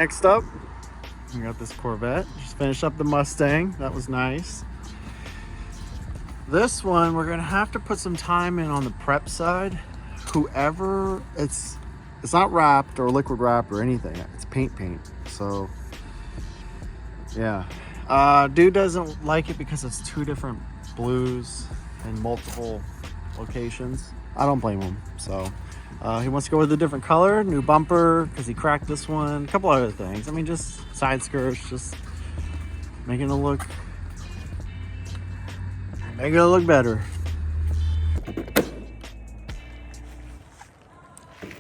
next up, we got this Corvette. Just finished up the Mustang. That was nice. This one, we're gonna have to put some time in on the prep side. Whoever, it's not wrapped or liquid wrapped or anything. It's paint. So, yeah. Dude doesn't like it because it's 2 different blues in multiple locations. I don't blame him. So, he wants to go with a different color, new bumper, because he cracked this one. A couple other things. I mean, just side skirts, just making it look better.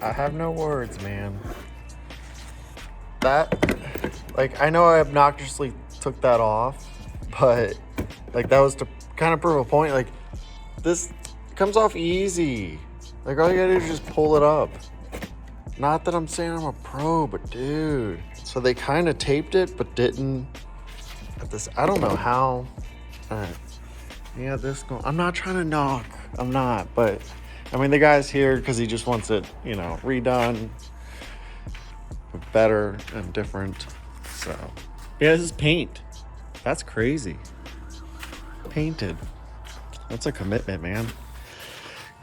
I have no words, man. That, like, I know I obnoxiously took that off, but like that was to kind of prove a point. Like, this comes off easy. Like, all you gotta do is just pull it up. Not that I'm saying I'm a pro, but dude. So they kind of taped it, but didn't at this. I don't know how. All right. Yeah, this going. I'm not trying to knock. I'm not, but I mean, the guy's here because he just wants it, you know, redone, better and different. So, yeah, this is paint. That's crazy. Painted. That's a commitment, man.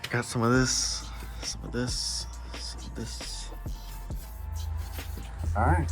Got some of this, some of this, some of this. All right.